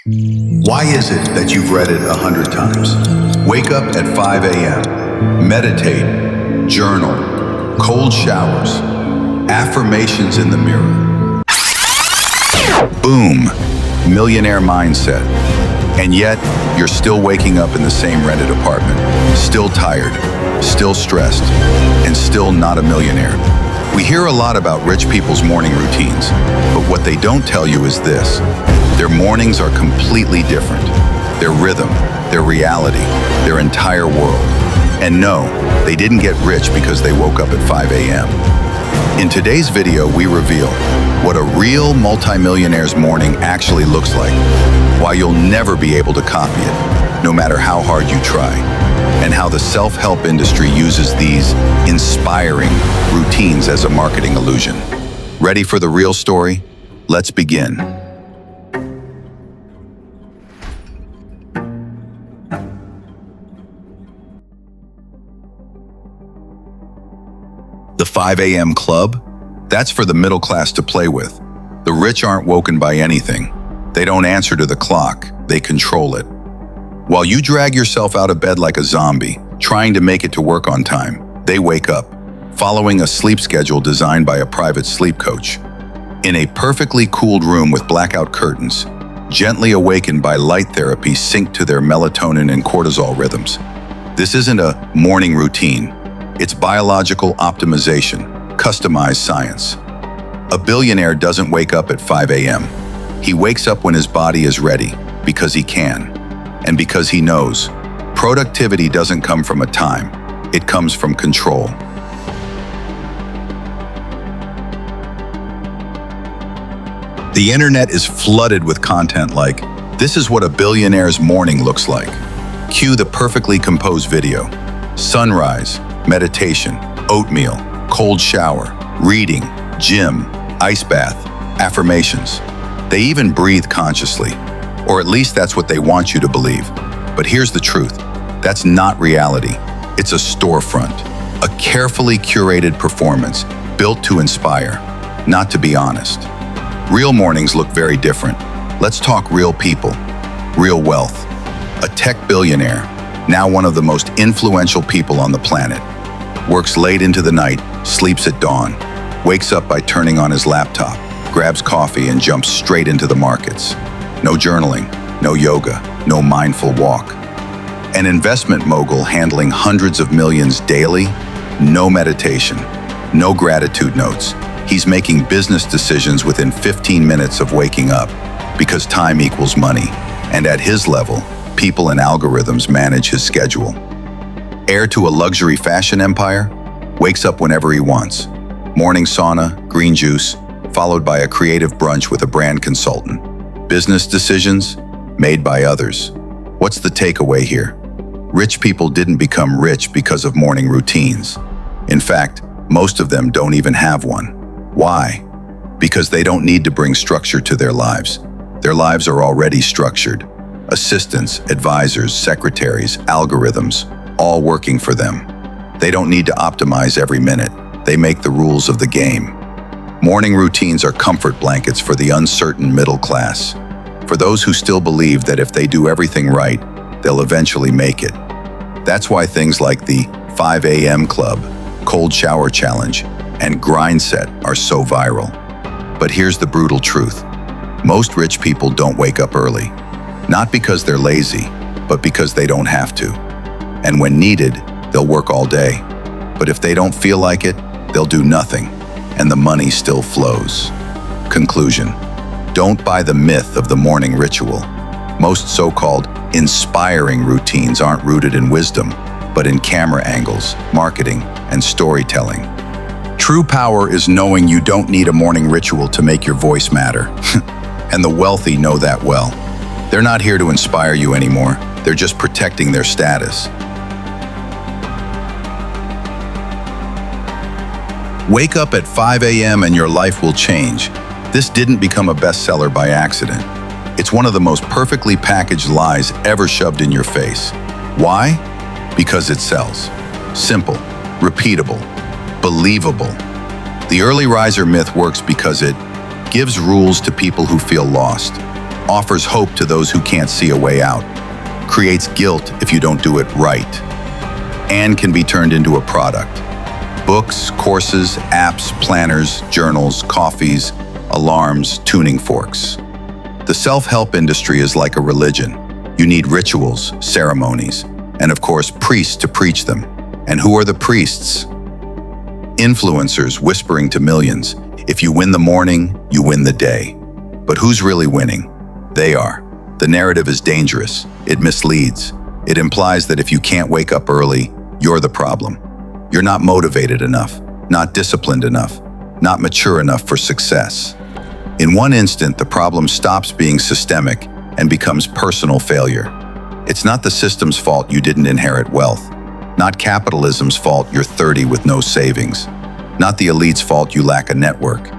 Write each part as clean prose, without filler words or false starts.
Why is it that you've read it 100 times? Wake up at 5 a.m., meditate, journal, cold showers, affirmations in the mirror. Boom, millionaire mindset. And yet, you're still waking up in the same rented apartment, still tired, still stressed, and still not a millionaire. We hear a lot about rich people's morning routines, but what they don't tell you is this. Their mornings are completely different. Their rhythm, their reality, their entire world. And no, they didn't get rich because they woke up at 5 a.m. In today's video, we reveal what a real multimillionaire's morning actually looks like, why you'll never be able to copy it, no matter how hard you try, and how the self-help industry uses these inspiring routines as a marketing illusion. Ready for the real story? Let's begin. The 5 a.m. club? That's for the middle class to play with. The rich aren't woken by anything. They don't answer to the clock, they control it. While you drag yourself out of bed like a zombie, trying to make it to work on time, they wake up, following a sleep schedule designed by a private sleep coach. In a perfectly cooled room with blackout curtains, gently awakened by light therapy synced to their melatonin and cortisol rhythms. This isn't a morning routine. It's biological optimization, customized science. A billionaire doesn't wake up at 5 a.m. He wakes up when his body is ready, because he can, and because he knows. Productivity doesn't come from a time, it comes from control. The internet is flooded with content like, this is what a billionaire's morning looks like. Cue the perfectly composed video. Sunrise, meditation, oatmeal, cold shower, reading, gym, ice bath, affirmations. They even breathe consciously, or at least that's what they want you to believe. But here's the truth. That's not reality. It's a storefront, a carefully curated performance built to inspire, not to be honest. Real mornings look very different. Let's talk real people, real wealth. A tech billionaire, now one of the most influential people on the planet, works late into the night, sleeps at dawn, wakes up by turning on his laptop, grabs coffee and jumps straight into the markets. No journaling, no yoga, no mindful walk. An investment mogul handling hundreds of millions daily, no meditation, no gratitude notes. He's making business decisions within 15 minutes of waking up because time equals money. And at his level, people and algorithms manage his schedule. Heir to a luxury fashion empire, wakes up whenever he wants. Morning sauna, green juice, followed by a creative brunch with a brand consultant. Business decisions made by others. What's the takeaway here? Rich people didn't become rich because of morning routines. In fact, most of them don't even have one. Why? Because they don't need to bring structure to their lives. Their lives are already structured. Assistants, advisors, secretaries, algorithms, all working for them. They don't need to optimize every minute. They make the rules of the game. Morning routines are comfort blankets for the uncertain middle class. For those who still believe that if they do everything right, they'll eventually make it. That's why things like the 5 a.m. club, cold shower challenge, and grind set are so viral. But here's the brutal truth. Most rich people don't wake up early. Not because they're lazy, but because they don't have to. And when needed, they'll work all day. But if they don't feel like it, they'll do nothing, and the money still flows. Conclusion: don't buy the myth of the morning ritual. Most so-called inspiring routines aren't rooted in wisdom, but in camera angles, marketing, and storytelling. True power is knowing you don't need a morning ritual to make your voice matter. And the wealthy know that well. They're not here to inspire you anymore. They're just protecting their status. Wake up at 5 a.m. and your life will change. This didn't become a bestseller by accident. It's one of the most perfectly packaged lies ever shoved in your face. Why? Because it sells. Simple, repeatable, believable. The early riser myth works because it gives rules to people who feel lost. offers hope to those who can't see a way out, creates guilt if you don't do it right, and can be turned into a product. Books, courses, apps, planners, journals, coffees, alarms, tuning forks. The self-help industry is like a religion. You need rituals, ceremonies, and of course, priests to preach them. And who are the priests? Influencers whispering to millions, if you win the morning, you win the day. But who's really winning? They are. The narrative is dangerous. It misleads. It implies that if you can't wake up early, you're the problem. You're not motivated enough, not disciplined enough, not mature enough for success. In one instant, the problem stops being systemic and becomes personal failure. It's not the system's fault you didn't inherit wealth, not capitalism's fault you're 30 with no savings, not the elite's fault you lack a network.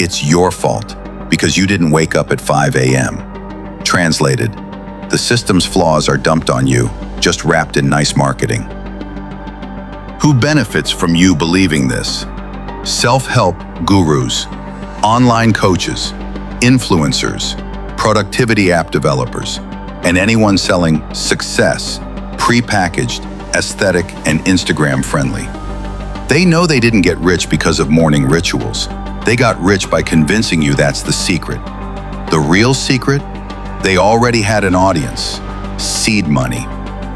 It's your fault because you didn't wake up at 5 a.m. Translated, the system's flaws are dumped on you, just wrapped in nice marketing. Who benefits from you believing this? Self-help gurus, online coaches, influencers, productivity app developers, and anyone selling success, prepackaged, aesthetic, and Instagram-friendly. They know they didn't get rich because of morning rituals. They got rich by convincing you that's the secret. The real secret? They already had an audience, seed money,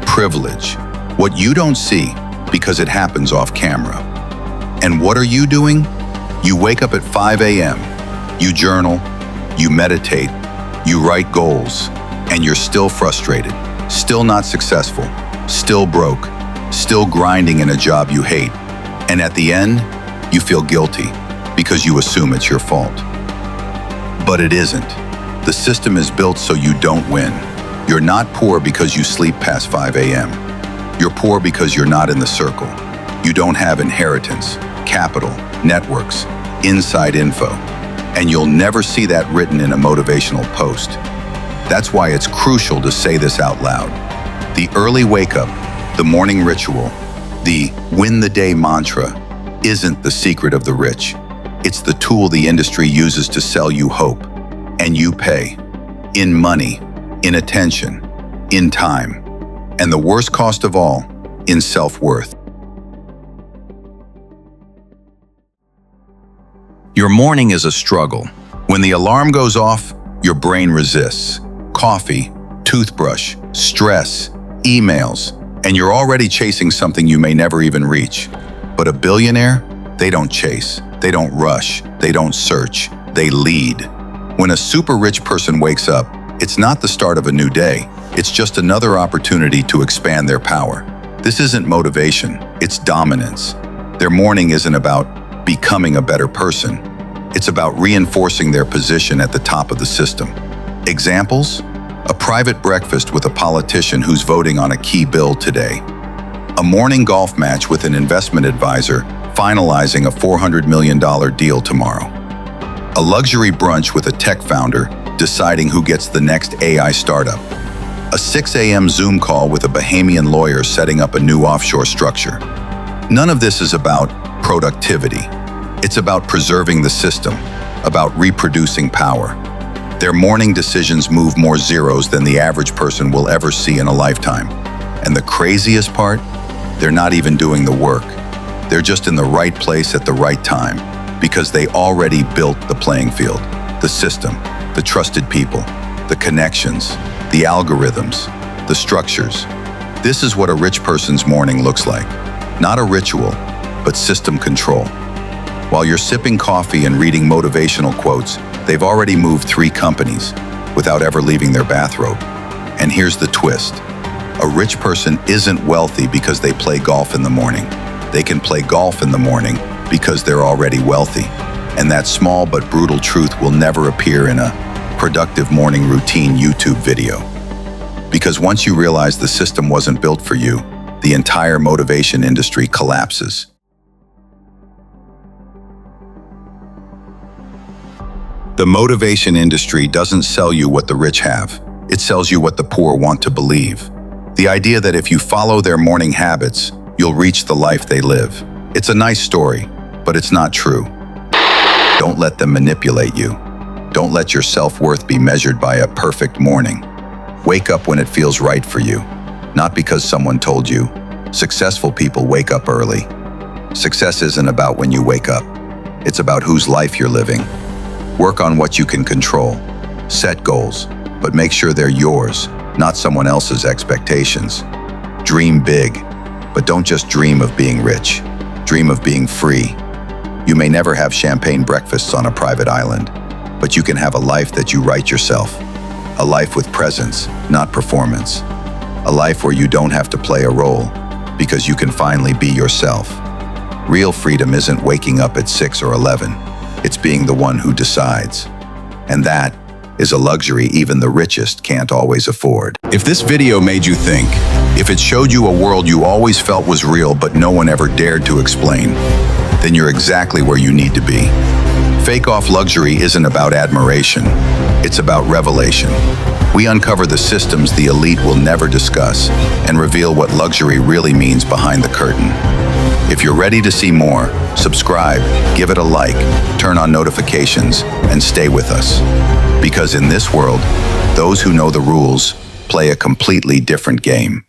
privilege, what you don't see because it happens off camera. And what are you doing? You wake up at 5 a.m., you journal, you meditate, you write goals, and you're still frustrated, still not successful, still broke, still grinding in a job you hate. And at the end, you feel guilty because you assume it's your fault. But it isn't. The system is built so you don't win. You're not poor because you sleep past 5 a.m. You're poor because you're not in the circle. You don't have inheritance, capital, networks, inside info. And you'll never see that written in a motivational post. That's why it's crucial to say this out loud. The early wake up, the morning ritual, the win the day mantra isn't the secret of the rich. It's the tool the industry uses to sell you hope. And you pay. In money, in attention, in time. And the worst cost of all, in self-worth. Your morning is a struggle. When the alarm goes off, your brain resists. Coffee, toothbrush, stress, emails, and you're already chasing something you may never even reach. But a billionaire, they don't chase, they don't rush, they don't search, they lead. When a super rich person wakes up, it's not the start of a new day. It's just another opportunity to expand their power. This isn't motivation, it's dominance. Their morning isn't about becoming a better person. It's about reinforcing their position at the top of the system. Examples? A private breakfast with a politician who's voting on a key bill today. A morning golf match with an investment advisor finalizing a $400 million deal tomorrow. A luxury brunch with a tech founder deciding who gets the next AI startup. A 6 a.m. Zoom call with a Bahamian lawyer setting up a new offshore structure. None of this is about productivity. It's about preserving the system, about reproducing power. Their morning decisions move more zeros than the average person will ever see in a lifetime. And the craziest part? They're not even doing the work. They're just in the right place at the right time because they already built the playing field, the system, the trusted people, the connections, the algorithms, the structures. This is what a rich person's morning looks like. Not a ritual, but system control. While you're sipping coffee and reading motivational quotes, they've already moved 3 companies without ever leaving their bathrobe. And here's the twist. A rich person isn't wealthy because they play golf in the morning. They can play golf in the morning because they're already wealthy. And that small but brutal truth will never appear in a productive morning routine YouTube video. Because once you realize the system wasn't built for you, the entire motivation industry collapses. The motivation industry doesn't sell you what the rich have. It sells you what the poor want to believe. The idea that if you follow their morning habits, you'll reach the life they live. It's a nice story, but it's not true. Don't let them manipulate you. Don't let your self-worth be measured by a perfect morning. Wake up when it feels right for you, not because someone told you. Successful people wake up early. Success isn't about when you wake up. It's about whose life you're living. Work on what you can control. Set goals, but make sure they're yours, not someone else's expectations. Dream big, but don't just dream of being rich. Dream of being free. You may never have champagne breakfasts on a private island, but you can have a life that you write yourself. A life with presence, not performance. A life where you don't have to play a role, because you can finally be yourself. Real freedom isn't waking up at 6 or 11. It's being the one who decides. And that is a luxury even the richest can't always afford. If this video made you think, if it showed you a world you always felt was real but no one ever dared to explain, then you're exactly where you need to be. Fake off luxury isn't about admiration, it's about revelation. We uncover the systems the elite will never discuss and reveal what luxury really means behind the curtain. If you're ready to see more, subscribe, give it a like, turn on notifications, and stay with us. Because in this world, those who know the rules play a completely different game.